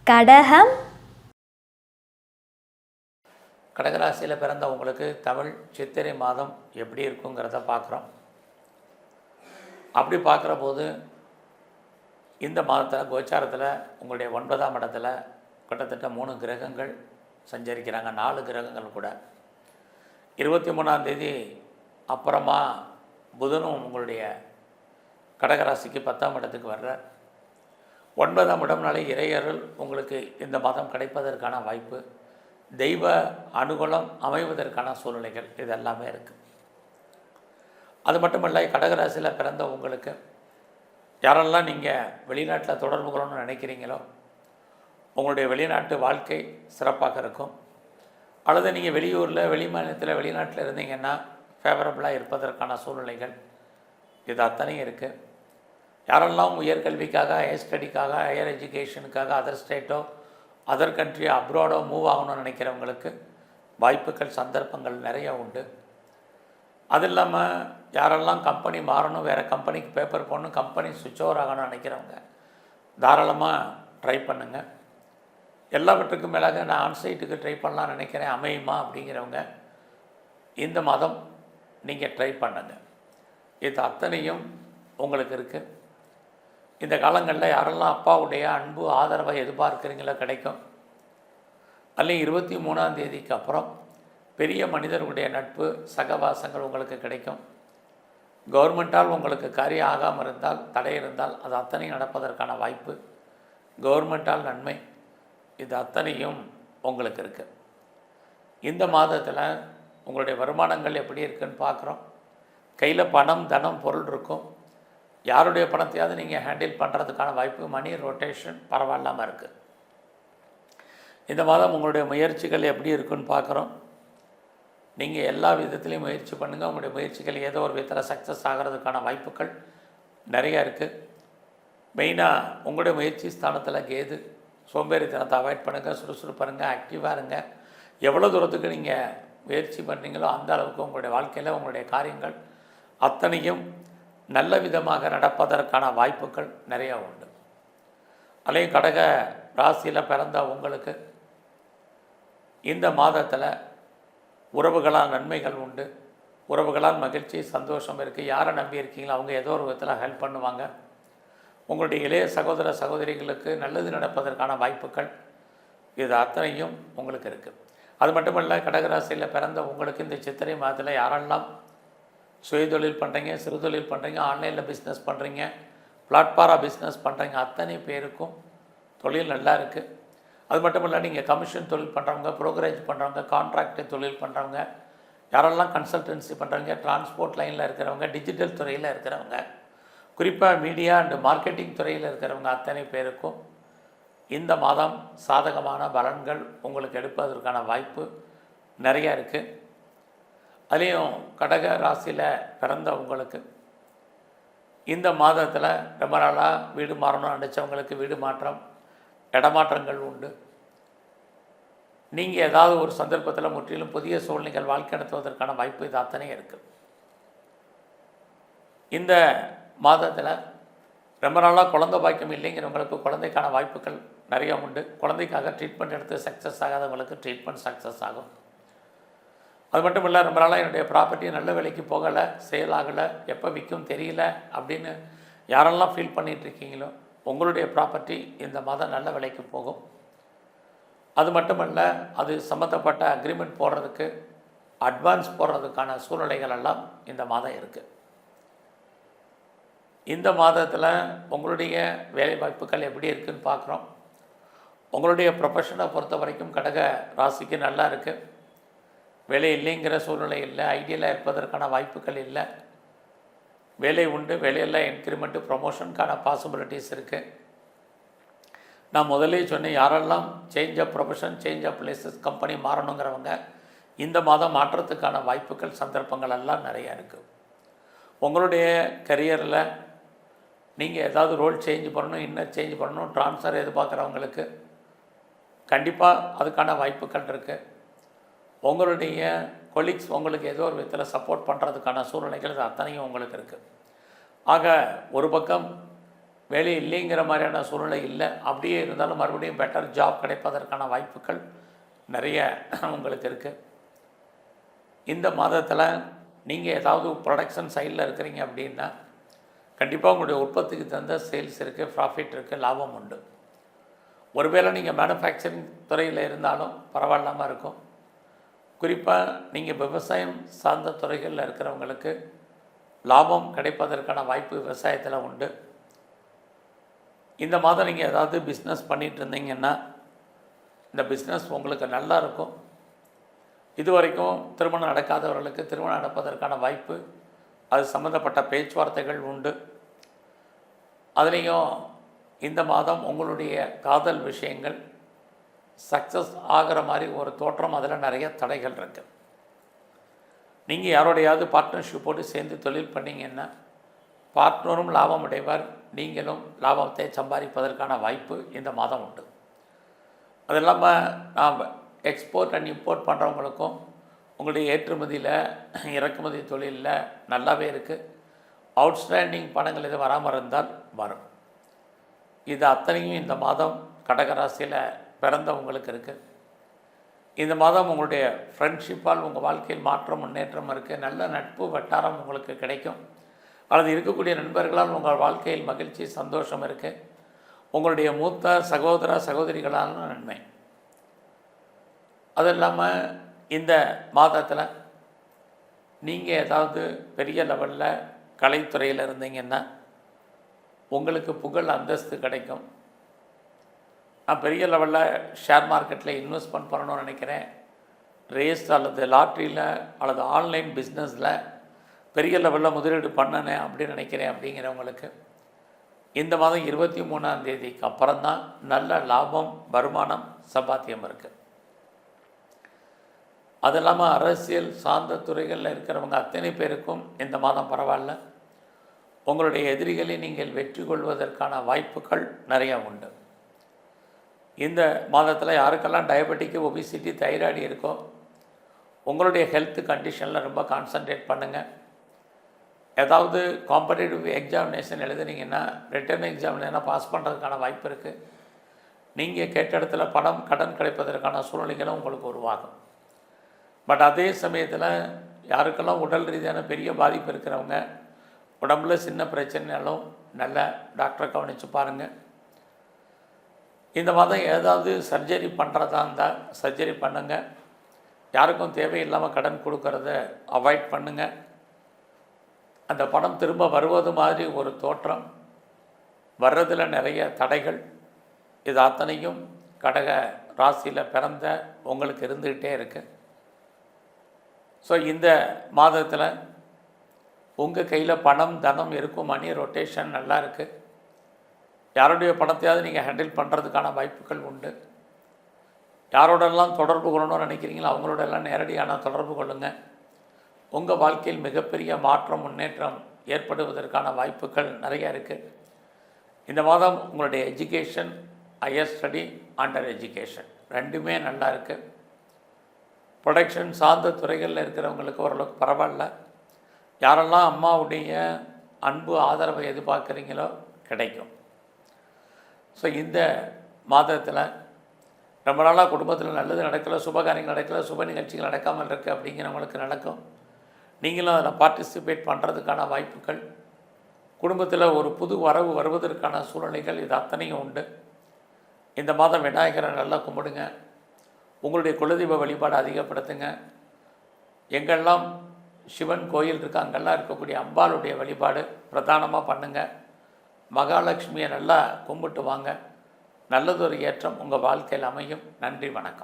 கடகம். கடகராசியில் பிறந்த உங்களுக்கு தமிழ் சித்திரை மாதம் எப்படி இருக்குங்கிறத பார்க்குறோம். அப்படி பார்க்குற போது இந்த மாதத்தில் கோச்சாரத்தில் உங்களுடைய 9ஆம் இடத்துல கிட்டத்தட்ட 3 கிரகங்கள் சஞ்சரிக்கிறாங்க. 4 கிரகங்கள் கூட 23ஆம் தேதி அப்புறமா புதனும் உங்களுடைய கடகராசிக்கு 10ஆம் இடத்துக்கு வர்றார். 9ஆம் இடம்னாலே இறையருள் உங்களுக்கு இந்த மாதம் கிடைப்பதற்கான வாய்ப்பு, தெய்வ அனுகூலம் அமைவதற்கான சூழ்நிலைகள் இதெல்லாமே இருக்குது. அது மட்டுமல்ல, கடகராசியில் பிறந்த உங்களுக்கு யாரெல்லாம் நீங்கள் வெளிநாட்டில் தொடர்பு கொள்ளணும்னு நினைக்கிறீங்களோ உங்களுடைய வெளிநாட்டு வாழ்க்கை சிறப்பாக இருக்கும். அல்லது நீங்கள் வெளியூரில் வெளி மாநிலத்தில் வெளிநாட்டில் இருந்தீங்கன்னா ஃபேவரபுளாக இருப்பதற்கான சூழ்நிலைகள் இது அத்தனையும் இருக்குது. யாரெல்லாம் உயர்கல்விக்காக, ஹையர் ஸ்டடிக்காக, ஹையர் எஜுகேஷனுக்காக அதர் ஸ்டேட்டோ அதர் கண்ட்ரி அப்ராடோ மூவ் ஆகணும்னு நினைக்கிறவங்களுக்கு வாய்ப்புகள் சந்தர்ப்பங்கள் நிறைய உண்டு. அது இல்லாமல் யாரெல்லாம் கம்பெனி மாறணும், வேறு கம்பெனிக்கு பேப்பர் போடணும், கம்பெனி சுவிட்ச் ஓவர் ஆகணும்னு நினைக்கிறவங்க தாராளமாக ட்ரை பண்ணுங்கள். எல்லாவற்றுக்கும் மேலாக நான் ஆன்சைட்டுக்கு ட்ரை பண்ணலான்னு நினைக்கிறேன், அமையுமா அப்படிங்கிறவங்க இந்த மாதம் நீங்கள் ட்ரை பண்ணுங்கள். இது அத்தனையும் உங்களுக்கு இருக்குது. இந்த காலங்களில் யாரெல்லாம் அப்பாவுடைய அன்பு ஆதரவை எதிர்பார்க்குறீங்களோ கிடைக்கும். அல்லது 23ஆம் தேதிக்கு அப்புறம் பெரிய மனிதர்களுடைய நட்பு சகவாசங்கள் உங்களுக்கு கிடைக்கும். கவர்மெண்ட்டால் உங்களுக்கு காரியம் ஆகாமல் இருந்தால், தடை இருந்தால் அது அத்தனையும் நடப்பதற்கான வாய்ப்பு, கவர்மெண்ட்டால் நன்மை, இது அத்தனையும் உங்களுக்கு இருக்குது. இந்த மாதத்தில் உங்களுடைய வருமானங்கள் எப்படி இருக்குதுன்னு பார்க்குறோம். கையில் பணம், தனம், பொருள் இருக்கும். யாருடைய பணத்தையாவது நீங்கள் ஹேண்டில் பண்ணுறதுக்கான வாய்ப்பு, மணி ரொட்டேஷன் பரவாயில்லாமல் இருக்குது. இந்த மாதம் உங்களுடைய முயற்சிகள் எப்படி இருக்குன்னு பார்க்குறோம். நீங்கள் எல்லா விதத்துலேயும் முயற்சி பண்ணுங்கள். உங்களுடைய முயற்சிகள் ஏதோ ஒரு விதத்தில் சக்ஸஸ் ஆகிறதுக்கான வாய்ப்புகள் நிறையா இருக்குது. மெயினாக உங்களுடைய முயற்சி ஸ்தானத்தில் கேது, சோம்பேறித்தனத்தை அவாய்ட் பண்ணுங்கள், சுறுசுறுப்பாக இருங்க, ஆக்டிவாக இருங்க. எவ்வளோ தூரத்துக்கு நீங்கள் முயற்சி பண்ணுறீங்களோ அந்த அளவுக்கு உங்களுடைய வாழ்க்கையில் உங்களுடைய காரியங்கள் அத்தனையும் நல்ல விதமாக நடப்பதற்கான வாய்ப்புகள் நிறையா உண்டு. அதையும் கடக ராசியில் பிறந்த உங்களுக்கு இந்த மாதத்தில் உறவுகளால் நன்மைகள் உண்டு. உறவுகளால் மகிழ்ச்சி, சந்தோஷம் இருக்குது. யாரை நம்பி இருக்கீங்களோ அவங்க ஏதோ ஒரு விதத்தில் ஹெல்ப் பண்ணுவாங்க. உங்களுடைய இளைய சகோதர சகோதரிகளுக்கு நல்லது நடப்பதற்கான வாய்ப்புகள் இது அத்தனையும் உங்களுக்கு இருக்குது. அது மட்டுமல்ல, கடகராசியில் பிறந்த உங்களுக்கு இந்த சித்திரை மாதத்தில் யாரெல்லாம் சுயதொழில் பண்ணுறீங்க, சிறுதொழில் பண்ணுறீங்க, ஆன்லைனில் பிஸ்னஸ் பண்ணுறீங்க, பிளாட்ஃபாராக பிஸ்னஸ் பண்ணுறீங்க, அத்தனை பேருக்கும் தொழில் நல்லா இருக்குது. அது மட்டும் இல்லை, நீங்கள் கமிஷன் தொழில் பண்ணுறவங்க, ப்ரோக்கரேஜ் பண்ணுறவங்க, கான்ட்ராக்ட் தொழில் பண்ணுறவங்க, யாரெல்லாம் கன்சல்டன்சி பண்ணுறவங்க, டிரான்ஸ்போர்ட் லைனில் இருக்கிறவங்க, டிஜிட்டல் துறையில் இருக்கிறவங்க, குறிப்பாக மீடியா அண்டு மார்க்கெட்டிங் துறையில் இருக்கிறவங்க அத்தனை பேருக்கும் இந்த மாதம் சாதகமான பலன்கள் உங்களுக்கு எடுப்பதற்கான வாய்ப்பு நிறையா இருக்குது. அதுலேயும் கடக ராசியில் பிறந்த உங்களுக்கு இந்த மாதத்தில் ரொம்ப நாளாக வீடு மாறணும்னு நினச்சவங்களுக்கு வீடு மாற்றம், இடமாற்றங்கள் உண்டு. நீங்கள் ஏதாவது ஒரு சந்தர்ப்பத்தில் முற்றிலும் புதிய சூழ்நிலைகள் வாழ்க்கை நடத்துவதற்கான வாய்ப்பு இது அத்தனையும் இருக்குது. இந்த மாதத்தில் ரொம்ப நாளாக குழந்தை பாக்கியம் இல்லைங்கிறவங்களுக்கு குழந்தைக்கான வாய்ப்புகள் நிறையா உண்டு. குழந்தைக்காக ட்ரீட்மெண்ட் எடுத்து சக்ஸஸ் ஆகாதவங்களுக்கு ட்ரீட்மெண்ட் சக்ஸஸ் ஆகும். அது மட்டும் இல்லை, ரொம்ப நாளாக என்னுடைய ப்ராப்பர்ட்டி நல்ல விலைக்கு போகலை, சேல் ஆகலை, எப்போ விற்கும் தெரியல அப்படின்னு யாரெல்லாம் ஃபீல் பண்ணிகிட்ருக்கீங்களோ உங்களுடைய ப்ராப்பர்ட்டி இந்த மாதம் நல்ல விலைக்கு போகும். அது மட்டுமல்ல, அது சம்மந்தப்பட்ட அக்ரிமெண்ட் போடுறதுக்கு, அட்வான்ஸ் போடுறதுக்கான சூழ்நிலைகள் எல்லாம் இந்த மாதம் இருக்குது. இந்த மாதத்தில் உங்களுடைய வேலை வாய்ப்புகள் எப்படி இருக்குதுன்னு பார்க்குறோம். உங்களுடைய ப்ரொஃபஷனை பொறுத்த வரைக்கும் கடக ராசிக்கு நல்லா இருக்குது. வேலை இல்லைங்கிற சூழ்நிலை இல்லை, ஐடியலாக இருப்பதற்கான வாய்ப்புகள் இல்லை. வேலை உண்டு, வேலையில் இன்க்ரிமெண்ட்டு, ப்ரொமோஷனுக்கான பாசிபிலிட்டிஸ் இருக்குது. நான் முதலே சொன்னேன், யாரெல்லாம் change of profession, change of places, company மாறணுங்கிறவங்க இந்த மாதம் மாற்றத்துக்கான வாய்ப்புகள் சந்தர்ப்பங்கள் எல்லாம் நிறையா இருக்குது. உங்களுடைய கரியரில் நீங்கள் ஏதாவது ரோல் சேஞ்ச் பண்ணணும், இன்னர் சேஞ்ச் பண்ணணும், ட்ரான்ஸ்ஃபர் எதிர்பார்க்குறவங்களுக்கு கண்டிப்பாக அதுக்கான வாய்ப்புகள் இருக்குது. உங்களுடைய கொலீக்ஸ் உங்களுக்கு ஏதோ ஒரு விதத்தில் சப்போர்ட் பண்ணுறதுக்கான சூழ்நிலைகள் அத்தனையும் உங்களுக்கு இருக்குது. ஆக ஒரு பக்கம் வேலை இல்லைங்கிற மாதிரியான சூழ்நிலை இல்லை, அப்படியே இருந்தாலும் மறுபடியும் பெட்டர் ஜாப் கிடைப்பதற்கான வாய்ப்புகள் நிறைய உங்களுக்கு இருக்குது. இந்த மாதத்தில் நீங்கள் ஏதாவது ப்ரொடக்ஷன் சைடில் இருக்கிறீங்க அப்படின்னா கண்டிப்பாக உங்களுடைய உற்பத்திக்கு தகுந்த சேல்ஸ் இருக்குது, ப்ராஃபிட் இருக்குது, லாபம் உண்டு. ஒருவேளை நீங்கள் மேனுஃபேக்சரிங் துறையில் இருந்தாலும் பரவாயில்லாமல் இருக்கும். குறிப்பாக நீங்கள் விவசாயம் சார்ந்த துறைகளில் இருக்கிறவங்களுக்கு லாபம் கிடைப்பதற்கான வாய்ப்பு விவசாயத்தில் உண்டு. இந்த மாதம் நீங்கள் ஏதாவது பிஸ்னஸ் பண்ணிகிட்டு இருந்தீங்கன்னா இந்த பிஸ்னஸ் உங்களுக்கு நல்லா இருக்கும். இதுவரைக்கும் திருமணம் நடக்காதவர்களுக்கு திருமணம் நடப்பதற்கான வாய்ப்பு, அது சம்மந்தப்பட்ட பேச்சுவார்த்தைகள் உண்டு. அதுலேயும் இந்த மாதம் உங்களுடைய காதல் விஷயங்கள் சக்ஸஸ் ஆகிற மாதிரி ஒரு தோற்றம், அதில் நிறைய தடைகள் இருக்குது. நீங்கள் யாரோடையாவது பார்ட்னர்ஷிப் போட்டு சேர்ந்து தொழில் பண்ணிங்கன்னா பார்ட்னரும் லாபம் அடைவார், நீங்களும் லாபத்தை சம்பாதிப்பதற்கான வாய்ப்பு இந்த மாதம் உண்டு. அது இல்லாமல் நாம் எக்ஸ்போர்ட் அண்ட் இம்போர்ட் பண்ணுறவங்களுக்கும் உங்களுடைய ஏற்றுமதியில் இறக்குமதி தொழிலில் நல்லாவே இருக்குது. அவுட்ஸ்டாண்டிங் பணங்கள் எது வராமல் இருந்தால் வரும். இது அத்தனையும் இந்த மாதம் கடகராசியில் பிறந்தவங்களுக்கு இருக்குது. இந்த மாதம் உங்களுடைய ஃப்ரெண்ட்ஷிப்பால் உங்கள் வாழ்க்கையில் மாற்றம் முன்னேற்றம் இருக்குது. நல்ல நட்பு வட்டாரம் உங்களுக்கு கிடைக்கும். அல்லது இருக்கக்கூடிய நண்பர்களால் உங்கள் வாழ்க்கையில் மகிழ்ச்சி சந்தோஷம் இருக்குது. உங்களுடைய மூத்த சகோதர சகோதரிகளான நன்மை. அது இல்லாமல் இந்த மாதத்தில் நீங்கள் ஏதாவது பெரிய லெவலில் கலைத்துறையில் இருந்தீங்கன்னா உங்களுக்கு புகழ் அந்தஸ்து கிடைக்கும். நான் பெரிய லெவலில் ஷேர் மார்க்கெட்டில் இன்வெஸ்ட்மெண்ட் பண்ணணும்னு நினைக்கிறேன், ரேஸ் அல்லது லாட்ரியில் அல்லது ஆன்லைன் பிஸ்னஸில் பெரிய லெவலில் முதலீடு பண்ணனேன் அப்படின்னு நினைக்கிறேன் அப்படிங்கிறவங்களுக்கு இந்த மாதம் 23ஆம் தேதிக்கு அப்புறம்தான் நல்ல லாபம், வருமானம், சம்பாத்தியம் இருக்குது. அது இல்லாமல் அரசியல் சார்ந்த துறைகளில் இருக்கிறவங்க அத்தனை பேருக்கும் இந்த மாதம் பரவாயில்ல. உங்களுடைய எதிரிகளை நீங்கள் வெற்றி கொள்வதற்கான வாய்ப்புகள் நிறையா உண்டு. இந்த மாதத்தில் யாருக்கெல்லாம் டயபெட்டிக்கு, ஒபிசிட்டி, தைராய்டு இருக்கோ உங்களுடைய ஹெல்த் கண்டிஷனில் ரொம்ப கான்சன்ட்ரேட் பண்ணுங்கள். ஏதாவது காம்படிட்டிவ் எக்ஸாமினேஷன் எழுதுனீங்கன்னா ரிட்டன் எக்ஸாமினேஷன் பாஸ் பண்ணுறதுக்கான வாய்ப்பு இருக்குது. நீங்கள் கேட்ட இடத்துல பணம், கடன் கிடைப்பதற்கான சூழ்நிலைகளும் உங்களுக்கு உருவாகும். பட் அதே சமயத்தில் யாருக்கெல்லாம் உடல் ரீதியான பெரிய பாதிப்பு இருக்கிறவங்க, உடம்புல சின்ன பிரச்சனைனாலும் நல்ல டாக்டரை கவனித்து பாருங்கள். இந்த மாதம் ஏதாவது சர்ஜரி பண்ணுறதா இருந்தால் சர்ஜரி பண்ணுங்கள். யாருக்கும் தேவையில்லாமல் கடன் கொடுக்கறத அவாய்ட் பண்ணுங்கள். அந்த பணம் திரும்ப வருவது மாதிரி ஒரு தோற்றம், வர்றதில் நிறைய தடைகள், இது அத்தனையும் கடக ராசியில் பிறந்த உங்களுக்கு இருந்துக்கிட்டே இருக்குது. ஸோ இந்த மாதத்தில் உங்கள் கையில் பணம், தனம் இருக்கும். மணி ரொட்டேஷன் நல்லா இருக்குது. யாருடைய பணத்தையாவது நீங்கள் ஹேண்டில் பண்ணுறதுக்கான வாய்ப்புகள் உண்டு. யாரோடெல்லாம் தொடர்பு கொள்ளணும்னு நினைக்கிறீங்களோ அவங்களோடெல்லாம் நேரடியான தொடர்பு கொள்ளுங்கள். உங்கள் வாழ்க்கையில் மிகப்பெரிய மாற்றம், முன்னேற்றம் ஏற்படுவதற்கான வாய்ப்புகள் நிறையா இருக்குது. இந்த மாதம் உங்களுடைய education, higher study, under education ரெண்டுமே நல்லா இருக்குது. ப்ரொடக்ஷன் சார்ந்த துறைகளில் இருக்கிறவங்களுக்கு ஓரளவுக்கு பரவாயில்ல. யாரெல்லாம் அம்மாவுடைய அன்பு, ஆதரவை எதிர்பார்க்குறீங்களோ கிடைக்கும். ஸோ இந்த மாதத்தில் ரொம்ப நாளாக குடும்பத்தில் நல்லது நடக்கலை, சுபகாரியங்கள் நடக்கலை, சுப நிகழ்ச்சிகள் நடக்காமல் இருக்குது அப்படிங்கிறவங்களுக்கு நடக்கும். நீங்களும் அதில் பார்ட்டிசிபேட் பண்ணுறதுக்கான வாய்ப்புகள், குடும்பத்தில் ஒரு புது வரவு வருவதற்கான சூழ்நிலைகள், இது அத்தனையும் உண்டு. இந்த மாதம் விநாயகரை நல்லா கும்பிடுங்க. உங்களுடைய குலதெய்வ வழிபாடு அதிகப்படுத்துங்க. எங்கெல்லாம் சிவன் கோயில் இருக்குது அங்கெல்லாம் இருக்கக்கூடிய அம்பாளுடைய வழிபாடு பிரதானமாக பண்ணுங்கள். மகாலட்சுமியை நல்லா கும்பிட்டு வாங்க. நல்லதொரு ஏற்றம் உங்கள் வாழ்க்கையில் அமையும். நன்றி, வணக்கம்.